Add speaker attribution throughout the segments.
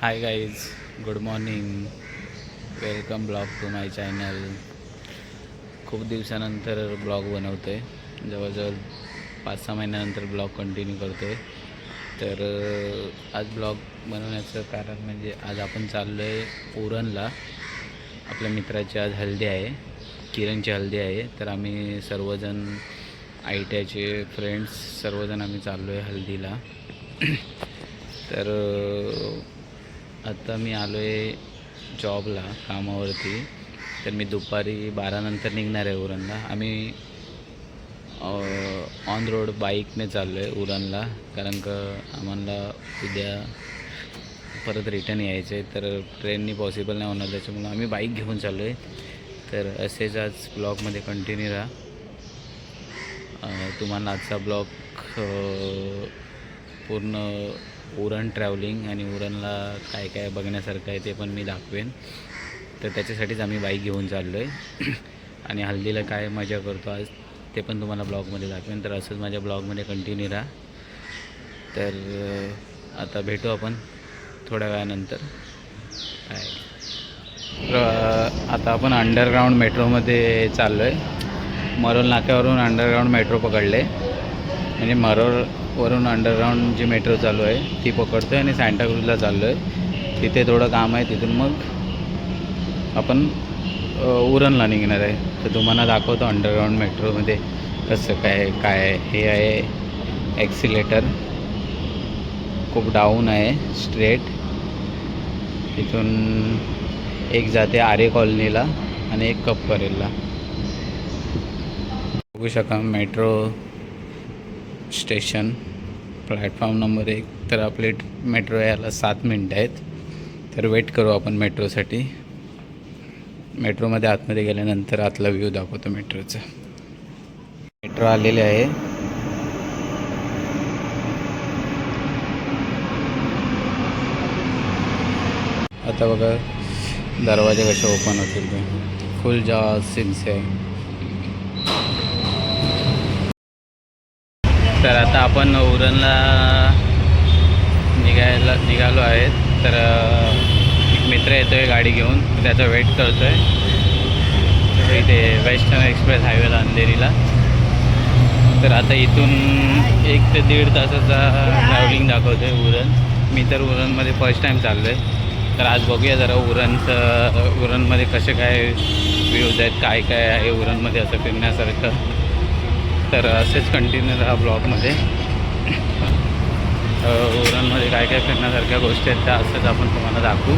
Speaker 1: High guys, good morning. Welcome blog to my channel. खूप दिवसानंतर blog बनवतो आहे. जवळजवळ 5-6 महिन्यानंतर ब्लॉग कंटिन्यू करतो आहे. तर आज ब्लॉग बनवण्याचं कारण म्हणजे आज आपण चाललो आहे उरणला. आपल्या मित्राची आज हल्दी आहे, किरणची हल्दी आहे. तर आम्ही सर्वजण ITIचे फ्रेंड्स सर्वजण आम्ही चाललो आहे हल्दीला. तर आता मी आलो आहे जॉबला, कामावरती. तर मी दुपारी 12 नंतर निघणार आहे उरणला. आम्ही ऑन रोड बाईकने चाललो आहे उरणला, कारण का आम्हाला उद्या परत रिटर्न यायचं आहे. तर ट्रेननी पॉसिबल नाही होणार, त्याच्यामुळं आम्ही बाईक घेऊन चाललो आहे. तर असेच आज ब्लॉगमध्ये कंटिन्यू राहा. तुम्हाला आजचा ब्लॉग पूर्ण उरण ट्रॅव्हलिंग आणि उरणला काय काय बघण्यासारखं आहे ते पण मी दाखवेन. तर त्याच्यासाठीच आम्ही बाईक घेऊन चाललो आहे. आणि हल्दीला काय मजा करतो आज ते पण तुम्हाला ब्लॉगमध्ये दाखवेन. तर असंच माझ्या ब्लॉगमध्ये कंटिन्यू राहा. तर आता भेटू आपण थोड्या वेळानंतर. काय तर आता आपण अंडरग्राऊंड मेट्रोमध्ये चाललो आहे. मरोल नाक्यावरून अंडरग्राऊंड मेट्रो पकडले, म्हणजे मरोळवरून अंडरग्राऊंड जी मेट्रो चालू आहे ती पकडतो आहे आणि सांताक्रूजला चाललो आहे. तिथे थोडं काम आहे, तिथून मग आपण उरणला निघणार आहे. तर तुम्हाला दाखवतो अंडरग्राऊंड मेट्रोमध्ये कसं काय काय. हे आहे ॲक्सिलेटर, खूप डाऊन आहे, स्ट्रेट. तिथून एक जाते आरे कॉलनीला आणि एक कप करेलला. बघू शका मेट्रो स्टेशन, प्लॅटफॉर्म नंबर 1. तर आपले मेट्रो यायला 7 मिनटं आहेत. तर वेट करू आपण मेट्रोसाठी. मेट्रोमध्ये आतमध्ये गेल्यानंतर आतला व्ह्यू दाखवतो मेट्रोचा. मेट्रो आलेले आहे. आता बघा दरवाजे कसे ओपन होतील ते. फुल जा सीन्स आहे. तर आता आपण उरणला निघालो आहेत. तर एक मित्र येतो आहे गाडी घेऊन, त्याचा वेट करतो आहे इथे वेस्टर्न एक्सप्रेस हायवेला अंधेरीला. तर आता इथून 1 ते 1.5 तासाचा ट्रॅव्हलिंग दाखवतो आहे उरण. मी तर उरणमध्ये फर्स्ट टाईम चाललो आहे. तर आज बघूया जरा उरणमध्ये कसे काय व्ह्यूज आहेत, काय काय आहे उरणमध्ये असं फिरण्यासारखं. तर असेच कंटिन्यू राहा ब्लॉगमध्ये. उरणमध्ये काय काय फिरण्यासारख्या गोष्टी आहेत त्या असंच आपण तुम्हाला दाखवू.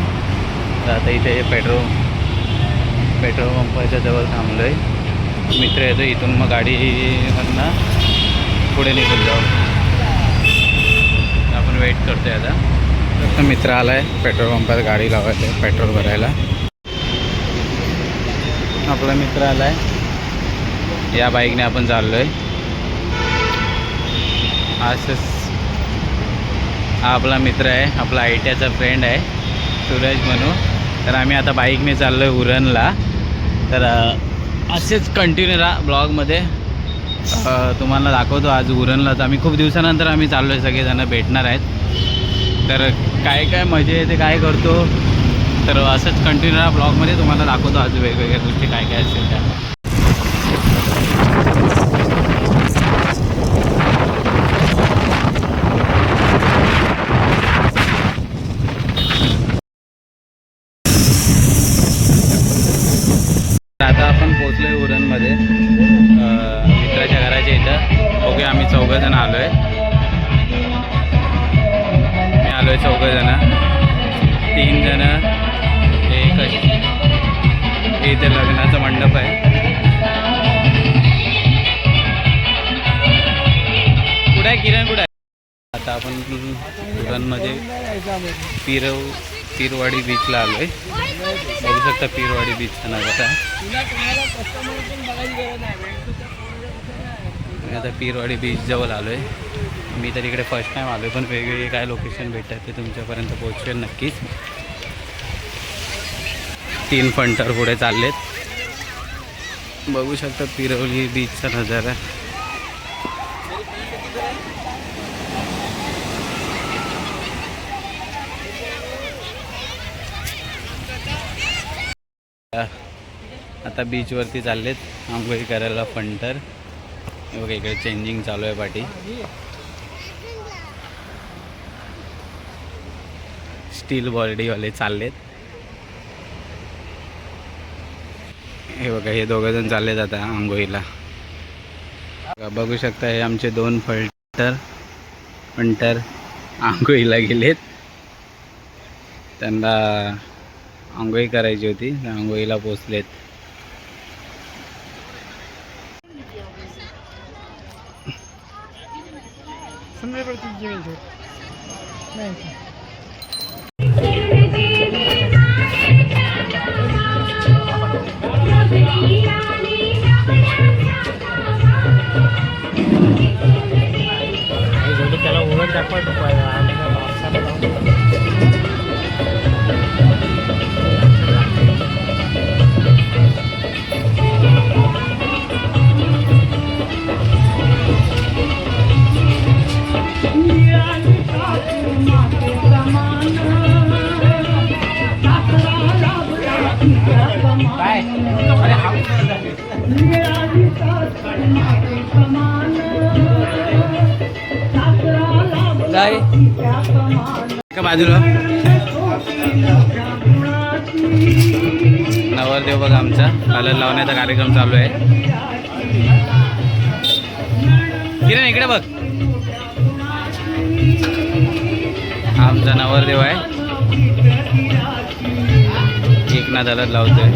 Speaker 1: तर आता इथे पेट्रोल पंपाच्या जवळ थांबलो आहे. मित्र येतो, इथून मग गाडीमधनं पुढे निघून जाऊ. आपण वेट करतो आहे आता. तर मित्र आला आहे पेट्रोल पंपात गाडी लावायला आहे, पेट्रोल भरायला. आपला मित्र आला आहे, या बाईकने आपण चाललो आहे. असंच हा आपला मित्र आहे, आपला ITIचा फ्रेंड आहे सूरज म्हणून. तर आम्ही आता बाईकने चाललो आहे उरणला. तर असेच कंटिन्यू राहा ब्लॉगमध्ये. तुम्हाला दाखवतो आज उरणलाच आम्ही खूप दिवसानंतर आम्ही चाललो आहे, सगळेजण भेटणार आहेत. तर काय काय मजा येते, काय करतो. तर असंच कंटिन्यू राहा ब्लॉगमध्ये. तुम्हाला दाखवतो आज वेगवेगळ्या गोष्टी काय काय असेल त्या. आता आपण पोचलो आहे उरणमध्ये, मित्राच्या घराच्या इथं. बघूया आम्ही 4 जण आलो आहे. मी आलो आहे 4 जण, 3 जण एक. इथे लग्नाचा मंडप आहे. कुठं आहे किरण, कुठं आहे? आता आपण उरणमध्ये पीरवाडी बीचला आलो आहे. बघू शकता पीरवाडी बीचचा नजारा. आता पीरवाडी बीच जवळ आलो आहे. मी तर इकडे फर्स्ट टाईम आलो आहे, पण वेगवेगळे काय लोकेशन भेटतात ते तुमच्यापर्यंत पोहोचवेल नक्कीच. 3 फंटर पुढे चाललेत. बघू शकता पीरवली बीचचा नजारा. आता बीचवरती चाललेत आंघोळी करायला फंटर. हे बघा इकडे चेंजिंग चालू आहे पाठी. स्टील बॉडीवाले चाललेत. हे बघा हे दोघंजण चाललेत आता आंघोळीला. बघू शकता हे आमचे 2 फंटर आंघोळीला गेलेत. त्यांना आंघोळी करायची होती, आंघोळीला पोचलेत.
Speaker 2: त्याला ओळख दाखवायचं
Speaker 1: का बाजूला नवरदेव बघा आमचा कलर लावण्याचा कार्यक्रम चालू आहे. किरण इकडे बघ. हा आमचा नवरदेव आहे. एकनाथ हळद लावतोय.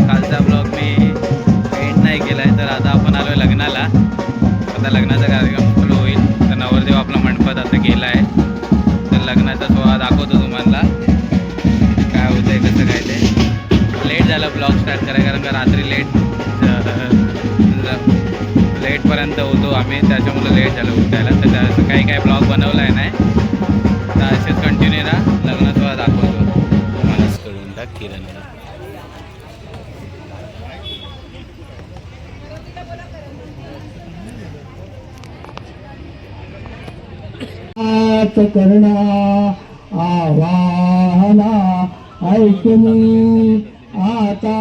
Speaker 1: कालचा ब्लॉग मी एंड नाही केला आहे. तर आता आपण आलो आहे लग्नाला. आता लग्नाचा कार्यक्रम सुरू होईल. तर नवरदेव आपला मंडपात आता गेला आहे. तर लग्नाचा सोहळा दाखवतो तुम्हाला काय होतं आहे कसं काय ते. लेट झालं ब्लॉग स्टार्ट करायला कारण का रात्री लेटपर्यंत होतो आम्ही, त्याच्यामुळे लेट झालं उठायला. तर त्याचं काही ब्लॉग बनवला आहे नाही. तर असेच कंटिन्यू राहा. लग्न सोहळा दाखवतो माणूस करून टाक किरणला.
Speaker 2: करणा आवाहना ऐकणी आता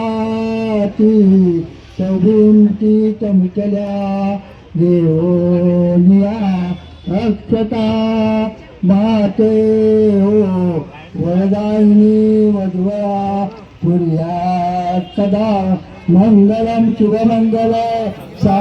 Speaker 2: ती सगुंती चमकल्या देवोनिया अक्षता माते हो वरदायिनी वधवया पुर्या सदा मंगलम शुभमंगल सा